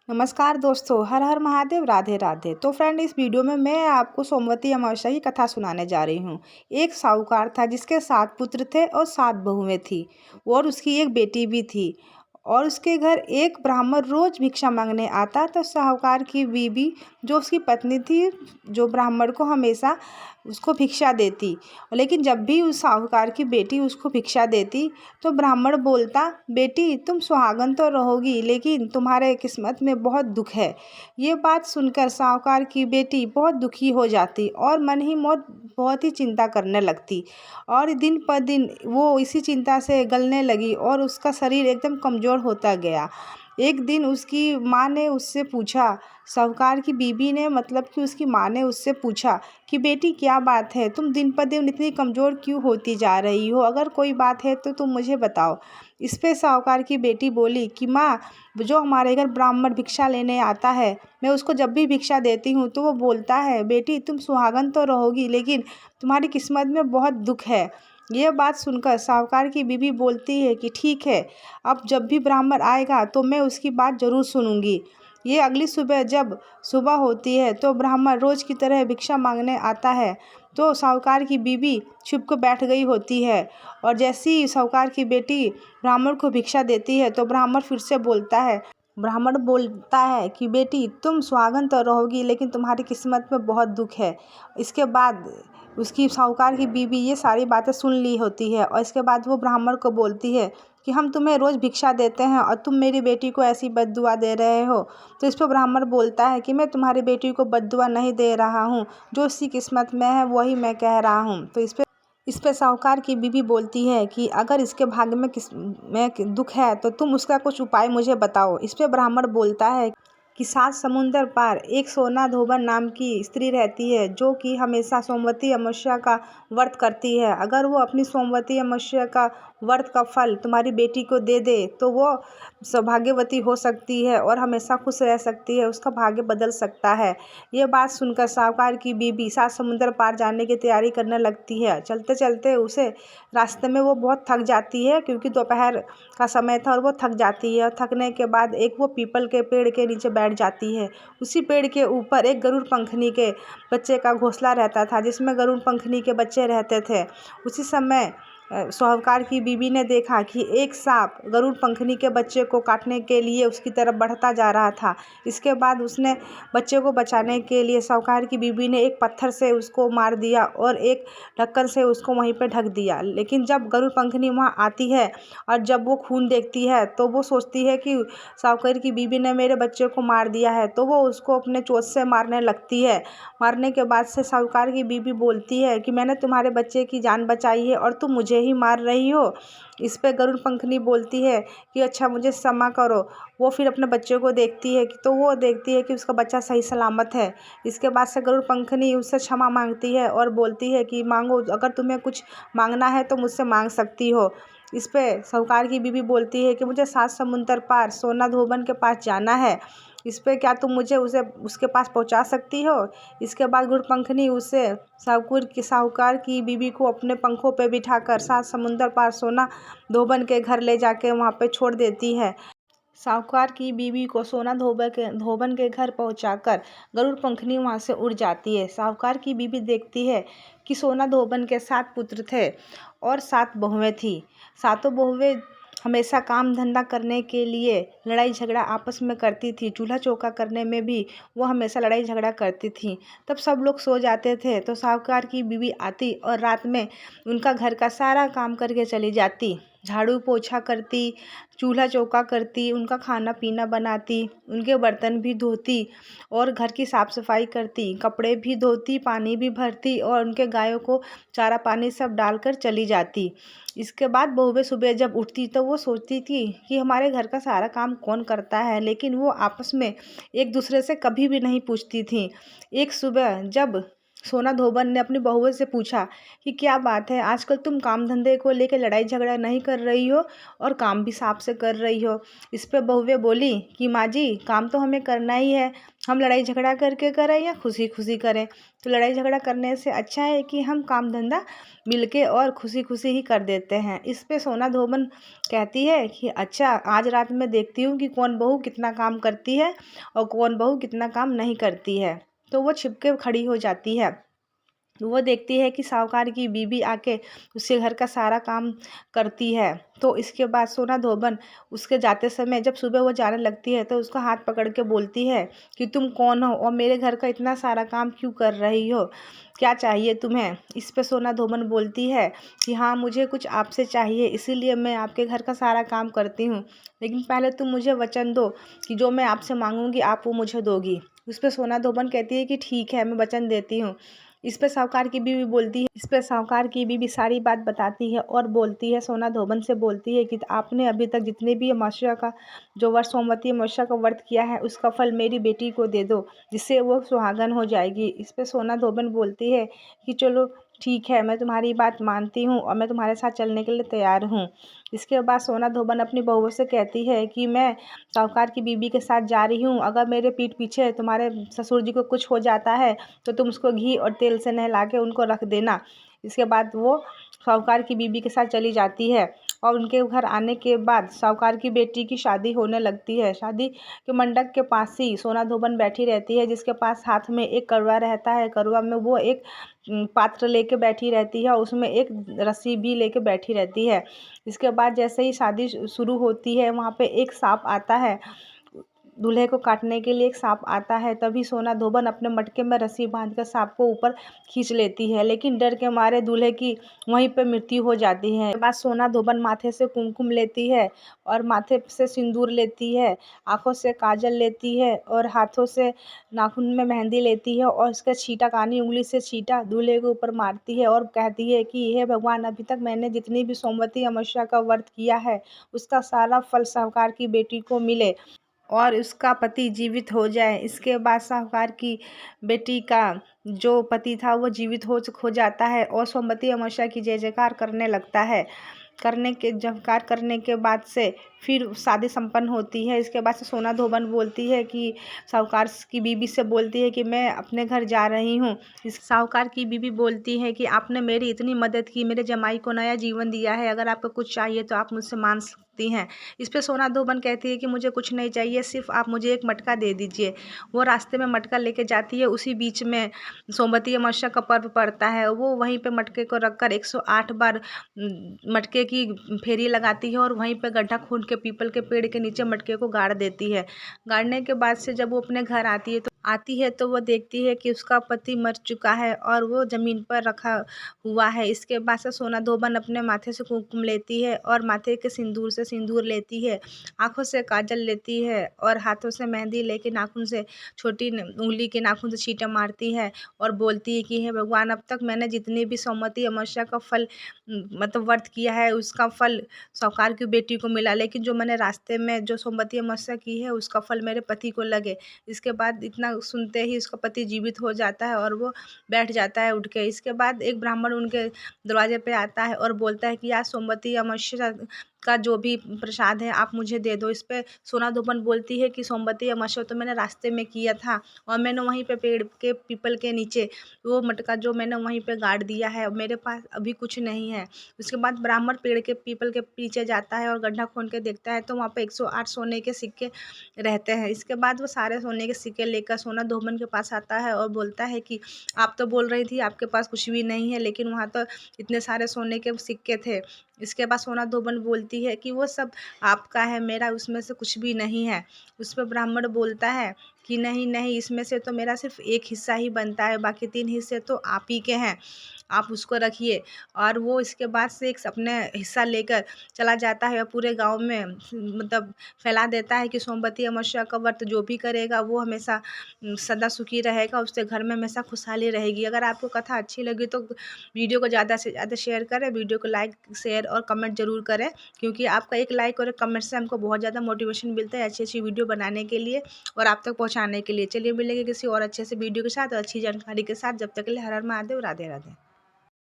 नमस्कार दोस्तों, हर हर महादेव, राधे राधे। तो फ्रेंड, इस वीडियो में मैं आपको सोमवती अमावस्या की कथा सुनाने जा रही हूँ। एक साहूकार था जिसके 7 पुत्र थे और 7 बहुएं थी और उसकी एक बेटी भी थी। और उसके घर एक ब्राह्मण रोज भिक्षा मांगने आता। तो साहूकार की बीवी, जो उसकी पत्नी थी, जो ब्राह्मण को हमेशा उसको भिक्षा देती। लेकिन जब भी उस साहूकार की बेटी उसको भिक्षा देती तो ब्राह्मण बोलता, बेटी तुम सुहागन तो रहोगी लेकिन तुम्हारे किस्मत में बहुत दुख है। ये बात सुनकर साहूकार की बेटी बहुत दुखी हो जाती और मन ही मन बहुत ही चिंता करने लगती। और दिन पर दिन वो इसी चिंता से गलने लगी और उसका शरीर एकदम कमज़ोर होता गया। एक दिन उसकी माँ ने उससे पूछा, साहूकार की बीवी ने, मतलब कि उसकी माँ ने उससे पूछा कि बेटी क्या बात है, तुम दिन पर दिन इतनी कमज़ोर क्यों होती जा रही हो? अगर कोई बात है तो तुम मुझे बताओ। इस पे साहूकार की बेटी बोली कि माँ, जो हमारे घर ब्राह्मण भिक्षा लेने आता है, मैं उसको जब भी भिक्षा देती हूँ तो वो बोलता है, बेटी तुम सुहागन तो रहोगी लेकिन तुम्हारी किस्मत में बहुत दुख है। ये बात सुनकर साहूकार की बीवी बोलती है कि ठीक है, अब जब भी ब्राह्मण आएगा तो मैं उसकी बात ज़रूर सुनूंगी। ये अगली सुबह जब सुबह होती है तो ब्राह्मण रोज़ की तरह भिक्षा मांगने आता है। तो साहूकार की बीवी छुप कर बैठ गई होती है और जैसे ही साहूकार की बेटी ब्राह्मण को भिक्षा देती है तो ब्राह्मण फिर से बोलता है। ब्राह्मण बोलता है कि बेटी तुम सुहागन तो रहोगी लेकिन तुम्हारी किस्मत में बहुत दुख है। इसके बाद उसकी साहूकार की बीवी ये सारी बातें सुन ली होती है और इसके बाद वो ब्राह्मण को बोलती है कि हम तुम्हें रोज़ भिक्षा देते हैं और तुम मेरी बेटी को ऐसी बद्दुआ दे रहे हो। तो इस पर ब्राह्मण बोलता है कि मैं तुम्हारी बेटी को बद्दुआ नहीं दे रहा हूँ, जो उसकी किस्मत में है वही मैं कह रहा हूँ। तो इस पे साहूकार की बीवी बोलती है कि अगर इसके भाग्य में दुख है तो तुम उसका कुछ उपाय मुझे बताओ। इस पे ब्राह्मण बोलता है कि 7 समुंदर पार एक सोना धोबन नाम की स्त्री रहती है, जो कि हमेशा सोमवती अमावस्या का व्रत करती है। अगर वो अपनी सोमवती अमावस्या का व्रत का फल तुम्हारी बेटी को दे दे तो वो सौभाग्यवती हो सकती है और हमेशा खुश रह सकती है, उसका भाग्य बदल सकता है। ये बात सुनकर साहूकार की बीवी 7 समुंदर पार जाने की तैयारी करने लगती है। चलते चलते उसे रास्ते में वो बहुत थक जाती है क्योंकि दोपहर का समय था और वो थक जाती है। और थकने के बाद एक वो पीपल के पेड़ के नीचे बैठ जाती है। उसी पेड़ के ऊपर एक गरुड़ पंखनी के बच्चे का घोंसला रहता था जिसमें गरुड़ पंखनी के बच्चे रहते थे। उसी समय साहूकार की बीवी ने देखा कि एक सांप गरुड़ पंखनी के बच्चे को काटने के लिए उसकी तरफ बढ़ता जा रहा था। इसके बाद उसने बच्चे को बचाने के लिए साहूकार की बीवी ने एक पत्थर से उसको मार दिया और एक ढक्कन से उसको वहीं पर ढक दिया। लेकिन जब गरुड़ पंखनी वहाँ आती है और जब वो खून देखती है तो वो सोचती है कि साहूकार की बीवी ने मेरे बच्चे को मार दिया है, तो वो उसको अपने चोंच से मारने लगती है। मारने के बाद से साहूकार की बीवी बोलती है कि मैंने तुम्हारे बच्चे की जान बचाई है और तुम मुझे ही मार रही हो। इस पे गरुड़ पंखनी बोलती है कि अच्छा मुझे क्षमा करो। वो फिर अपने बच्चे को देखती है कि तो वो देखती है कि उसका बच्चा सही सलामत है। इसके बाद से गरुड़ पंखनी उससे क्षमा मांगती है और बोलती है कि मांगो, अगर तुम्हें कुछ मांगना है तो मुझसे मांग सकती हो। इस पे साहूकार की बीवी बोलती है कि मुझे 7 समुंदर पार सोना धोबन के पास जाना है। इस पे क्या तुम मुझे उसके पास पहुंचा सकती हो? इसके बाद गुड़पंखनी उसे साहूकार की बीवी को अपने पंखों पे बिठाकर 7 समुंदर पार सोना धोबन के घर ले जाके वहाँ पे छोड़ देती है। साहूकार की बीवी को सोना धोबन के घर पहुंचाकर गरुड़ पंखनी वहाँ से उड़ जाती है। साहूकार की बीवी देखती है कि सोना धोबन के 7 पुत्र थे और 7 बहुएं थी। सातों बहुएं हमेशा काम धंधा करने के लिए लड़ाई झगड़ा आपस में करती थी। चूल्हा चौका करने में भी वो हमेशा लड़ाई झगड़ा करती थी। तब सब लोग सो जाते थे तो साहूकार की बीवी आती और रात में उनका घर का सारा काम करके चली जाती। झाड़ू पोछा करती, चूल्हा चौका करती, उनका खाना पीना बनाती, उनके बर्तन भी धोती और घर की साफ़ सफाई करती, कपड़े भी धोती, पानी भी भरती और उनके गायों को चारा पानी सब डालकर चली जाती। इसके बाद बहुएं सुबह जब उठती तो वो सोचती थी कि हमारे घर का सारा काम कौन करता है, लेकिन वो आपस में एक दूसरे से कभी भी नहीं पूछती थी। एक सुबह जब सोना धोबन ने अपनी बहुओं से पूछा कि क्या बात है, आजकल तुम काम धंधे को लेकर लड़ाई झगड़ा नहीं कर रही हो और काम भी साफ से कर रही हो। इस पे बहुएं बोली कि माँ जी, काम तो हमें करना ही है, हम लड़ाई झगड़ा करके करें या खुशी खुशी करें। तो लड़ाई झगड़ा करने से अच्छा है कि हम काम धंधा मिलके और खुशी खुशी ही कर देते हैं। इस पे सोना धोबन कहती है कि अच्छा, आज रात में देखती हूँ कि कौन बहू कितना काम करती है और कौन बहू कितना काम नहीं करती है। तो वो छिपके खड़ी हो जाती है। वो देखती है कि साहूकार की बीवी आके उसके घर का सारा काम करती है। तो इसके बाद सोना धोबन उसके जाते समय, जब सुबह वो जाने लगती है, तो उसका हाथ पकड़ के बोलती है कि तुम कौन हो और मेरे घर का इतना सारा काम क्यों कर रही हो, क्या चाहिए तुम्हें। इस पे सोना धोबन बोलती है कि हाँ, मुझे कुछ आपसे चाहिए, इसीलिए मैं आपके घर का सारा काम करती हूँ, लेकिन पहले तुम मुझे वचन दो कि जो मैं आपसे मांगूंगी आप वो मुझे दोगी। उस पर सोना धोबन कहती है कि ठीक है, मैं वचन देती हूँ। इस पे साहूकार की बीवी सारी बात बताती है और बोलती है, सोना धोबन से बोलती है कि आपने अभी तक जितने भी अमावस्या का जो वर्ष सोमवती अमावस्या का व्रत किया है, उसका फल मेरी बेटी को दे दो, जिससे वो सुहागन हो जाएगी। इस पे सोना धोबन बोलती है कि चलो ठीक है, मैं तुम्हारी बात मानती हूँ और मैं तुम्हारे साथ चलने के लिए तैयार हूँ। इसके बाद सोना धोबन अपनी बहुओं से कहती है कि मैं साहूकार की बीवी के साथ जा रही हूँ, अगर मेरे पीठ पीछे तुम्हारे ससुर जी को कुछ हो जाता है तो तुम उसको घी और तेल से नहला के उनको रख देना। इसके बाद वो साहूकार की बीवी के साथ चली जाती है और उनके घर आने के बाद साहूकार की बेटी की शादी होने लगती है। शादी के मंडप के पास ही सोना धोबन बैठी रहती है, जिसके पास हाथ में एक कड़वा रहता है। कड़वा में वो एक पात्र लेके बैठी रहती है और उसमें एक रस्सी भी लेके बैठी रहती है। इसके बाद जैसे ही शादी शुरू होती है, वहाँ पे एक सांप आता है, दूल्हे को काटने के लिए एक सांप आता है। तभी सोना धोबन अपने मटके में रस्सी बांधकर सांप को ऊपर खींच लेती है, लेकिन डर के मारे दूल्हे की वहीं पर मृत्यु हो जाती है। उसके बाद सोना धोबन माथे से कुमकुम लेती है और माथे से सिंदूर लेती है, आंखों से काजल लेती है और हाथों से नाखून में मेहंदी लेती है और उसका छींटा, कानी उंगली से छींटा दूल्हे के ऊपर मारती है और कहती है कि हे भगवान, अभी तक मैंने जितनी भी सोमवती अमावस्या का व्रत किया है, उसका सारा फल साहूकार की बेटी को मिले और उसका पति जीवित हो जाए। इसके बाद साहूकार की बेटी का जो पति था वो जीवित हो जाता है और सोमवती अमावस्या की जय जयकार करने लगता है। जयकार करने के बाद से फिर शादी संपन्न होती है। इसके बाद से सोना धोबन बोलती है कि साहूकार की बीवी से बोलती है कि मैं अपने घर जा रही हूँ। इस साहूकार की बीवी बोलती है कि आपने मेरी इतनी मदद की, मेरे जमाई को नया जीवन दिया है, अगर आपको कुछ चाहिए तो आप मुझसे मांग सकती हैं। इस पे सोना धोबन कहती है कि मुझे कुछ नहीं चाहिए, सिर्फ आप मुझे एक मटका दे दीजिए। वो रास्ते में मटका लेके जाती है। उसी बीच में सोमवती अमावस्या का पर्व पड़ता है। वो वहीं पे मटके को रखकर 108 बार मटके की फेरी लगाती है और वहीं पे गड्ढा खूंद के पीपल के पेड़ के नीचे मटके को गाड़ देती है। गाड़ने के बाद से जब वो अपने घर आती है तो वो देखती है कि उसका पति मर चुका है और वो ज़मीन पर रखा हुआ है। इसके बाद से सोना धोबन अपने माथे से कुमकुम लेती है और माथे के सिंदूर से सिंदूर लेती है, आँखों से काजल लेती है और हाथों से मेहंदी लेके नाखून से छोटी उंगली के नाखून से छींटे मारती है और बोलती है कि हे भगवान, अब तक मैंने जितनी भी सोमवती अमावस्या का फल मतलब व्रत किया है, उसका फल साहूकार की बेटी को मिला, लेकिन जो मैंने रास्ते में जो सोमवती अमावस्या की है उसका फल मेरे पति को लगे। इसके बाद इतना सुनते ही उसका पति जीवित हो जाता है और वो बैठ जाता है उठ के। इसके बाद एक ब्राह्मण उनके दरवाजे पे आता है और बोलता है कि आज सोमवती अमावस्या का जो भी प्रसाद है आप मुझे दे दो। इस पे सोना धोबन बोलती है कि सोमवती अमावस्या तो मैंने रास्ते में किया था और मैंने वहीं पे पेड़ के पीपल के नीचे वो मटका जो मैंने वहीं पे गाड़ दिया है, मेरे पास अभी कुछ नहीं है। उसके बाद ब्राह्मण पेड़ के पीपल के पीछे जाता है और गड्ढा खोद के देखता है तो वहाँ पे 108 सोने के सिक्के रहते हैं। इसके बाद वो सारे सोने के सिक्के लेकर सोना धोबन के पास आता है और बोलता है कि आप तो बोल रही थी आपके पास कुछ भी नहीं है, लेकिन वहाँ तो इतने सारे सोने के सिक्के थे। इसके बाद सोना धोबन बोलती है कि वो सब आपका है, मेरा उसमें से कुछ भी नहीं है। उस पर ब्राह्मण बोलता है कि नहीं नहीं, इसमें से तो मेरा सिर्फ एक हिस्सा ही बनता है, बाकी 3 हिस्से तो आप ही के हैं, आप उसको रखिए। और वो इसके बाद से एक अपने हिस्सा लेकर चला जाता है और पूरे गांव में मतलब फैला देता है कि सोमवती अमावस्या का व्रत जो भी करेगा वो हमेशा सदा सुखी रहेगा, उसके घर में हमेशा खुशहाली रहेगी। अगर आपको कथा अच्छी लगी तो वीडियो को ज़्यादा से ज़्यादा शेयर करें, वीडियो को लाइक शेयर और कमेंट जरूर करें, क्योंकि आपका एक लाइक और एक कमेंट से हमको बहुत ज़्यादा मोटिवेशन मिलता है अच्छी अच्छी वीडियो बनाने के लिए और आप तक पहुँचा पहुँचाने के लिए। चलिए मिलेंगे किसी और अच्छे से वीडियो के साथ और अच्छी जानकारी के साथ। जब तक के लिए हर हर महादेव, राधे राधे।